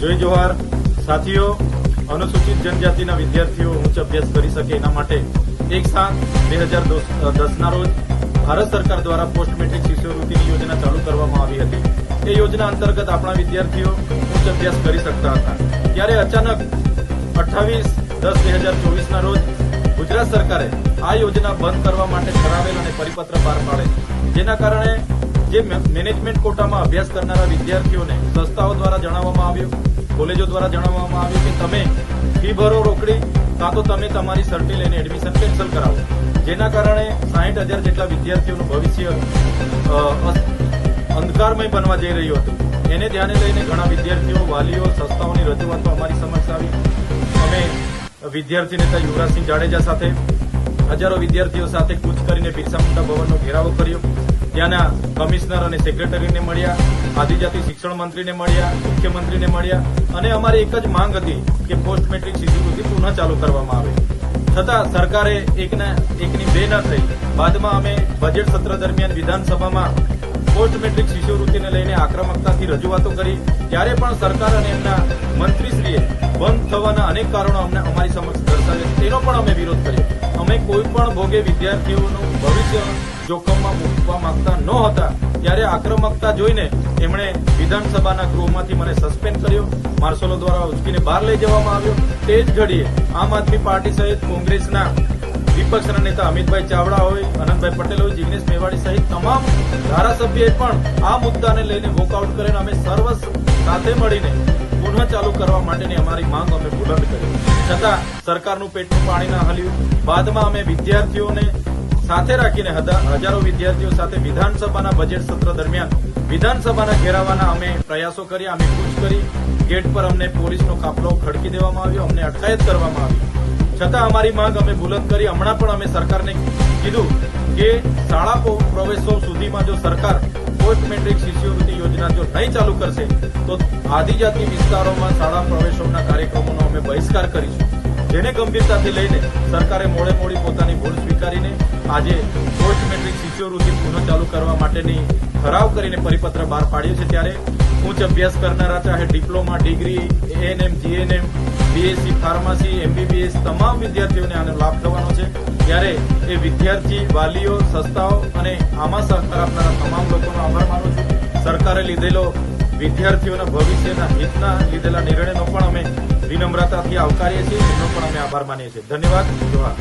જય જોહાર સાથીઓ, અનુસૂચિત જનજાતિના વિદ્યાર્થીઓ ઉચ્ચ અભ્યાસ કરી શકે એના માટે 1/7/2010ના રોજ ભારત સરકાર દ્વારા પોસ્ટ મેટ્રિક શિષ્યવૃત્તિની યોજના ચાલુ કરવામાં આવી હતી। એ યોજના અંતર્ગત આપણા વિદ્યાર્થીઓ ઉચ્ચ અભ્યાસ કરી શકતા હતા। ત્યારે અચાનક 28/10/2024ના રોજ ગુજરાત સરકારે આ યોજના બંધ કરવા માટે ઠરાવેલ અને પરિપત્ર બહાર પાડે, જેના કારણે જે મેનેજમેન્ટ કોટામાં અભ્યાસ કરનારા વિદ્યાર્થીઓને સંસ્થાઓ દ્વારા જણાવવામાં આવ્યું, કોલેજો દ્વારા જણાવવામાં આવ્યું કે તમે ફી ભરો રોકડી, કાં તો તમે તમારી સર્ટી લઈને એડમિશન કેન્સલ કરાવો, જેના કારણે 60,000 જેટલા વિદ્યાર્થીઓનું ભવિષ્ય અંધકારમય બનવા જઈ રહ્યું હતું। એને ધ્યાને લઈને ઘણા વિદ્યાર્થીઓ, વાલીઓ, સંસ્થાઓની રજૂઆતો અમારી સમક્ષ આવી। અમે વિદ્યાર્થી નેતા યુવરાજસિંહ જાડેજા સાથે હજારો વિદ્યાર્થીઓ સાથે કૂચ કરીને બિરસા મુંડા ભવનનો ઘેરાવો કર્યો। ત્યાંના કમિશનર અને સેક્રેટરીને મળ્યા, આદિજાતિ શિક્ષણ મંત્રીને મળ્યા, મુખ્યમંત્રીને મળ્યા અને અમારી એક જ માંગ હતી કે પોસ્ટ મેટ્રિક શિષ્યવૃત્તિ પુનઃ ચાલુ કરવામાં આવે। છતાં સરકારે એકની બે ન થઈ। બાદમાં અમે બજેટ સત્ર દરમિયાન વિધાનસભામાં પોસ્ટ મેટ્રિક શિષ્યવૃત્તિને લઈને આક્રમકતાથી રજૂઆતો કરી, ત્યારે પણ સરકાર અને એમના મંત્રીશ્રીએ બંધ થવાના અનેક કારણો અમને અમારી સમક્ષ દર્શાવ્યા, તેનો પણ અમે વિરોધ કર્યો। અમે કોઈ પણ ભોગે વિદ્યાર્થીઓનું ભવિષ્ય જોખમમાં મૂકવા માંગતા ન હતા, ત્યારે આક્રમકતા જોઈને એમણે વિધાનસભાના ગૃહમાંથી મને સસ્પેન્ડ કર્યો, માર્શલો દ્વારા ઉચકીને બહાર લઈ જવામાં આવ્યો। તે જ ઘડીએ આમ આદમી પાર્ટી સહિત કોંગ્રેસના વિપક્ષના નેતા અમિતભાઈ ચાવડા હોય, અનંતભાઈ પટેલ હોય, જિગ્નેશ મેવાડી સહિત તમામ ધારાસભ્યોએ પણ આ મુદ્દાને લઈને વોકઆઉટ કરીને અમે સર્વ સાથે મળીને પુનઃ ચાલુ કરવા માટેની અમારી માંગ અમે બુલંદ કરી। છતાં સરકારનું પેટનું પાણી ના હલ્યું। બાદમાં અમે વિદ્યાર્થીઓને સાથે રાખીને હજારો વિદ્યાર્થીઓ સાથે વિધાનસભાના બજેટ સત્ર દરમિયાન વિધાનસભાના ઘેરાવાના અમે પ્રયાસો કર્યા, અમે કૂચ કરી, ગેટ પર અમને પોલીસનો કાફલો ખડકી દેવામાં આવ્યો, અમને અટકાયત કરવામાં આવી। છતાં અમારી માંગ અમે બુલંદ કરી। હમણાં પણ અમે સરકારને કીધું કે શાળા પ્રવેશો સુધીમાં જો સરકાર પોસ્ટ મેટ્રિક શિષ્યવૃત્તિ યોજના જો નહીં ચાલુ કરશે તો આદિજાતિ વિસ્તારોમાં શાળા પ્રવેશોના કાર્યક્રમોનો અમે બહિષ્કાર કરીશું, જેને ગંભીરતાથી લઈને સરકારે મોડી પોતાની ભૂલ સ્વીકારીને આજે પોસ્ટ મેટ્રિક શિષ્યવૃત્તિ પુનઃ ચાલુ કરવા માટેની ઠરાવ કરીને પરિપત્ર બહાર પાડ્યો છે। ત્યારે ઉચ્ચ અભ્યાસ કરનારા ચાહે diploma, degree, ANM, GNM, BSc, pharmacy, MBBS તમામ વિદ્યાર્થીઓને આનો લાભ થવાનો છે। ત્યારે એ વિદ્યાર્થી, વાલીઓ, સંસ્થાઓ અને આમાં સહકાર આપનારા તમામ લોકોનો આભાર માનું છું। સરકારે લીધેલો વિદ્યાર્થીઓના ભવિષ્યના હિતના લીધેલા નિર્ણયનો પણ અમે વિનમ્રતાથી આવકારીએ છીએ, એનો પણ અમે આભાર માનીએ છીએ। ધન્યવાદ। જોહાર।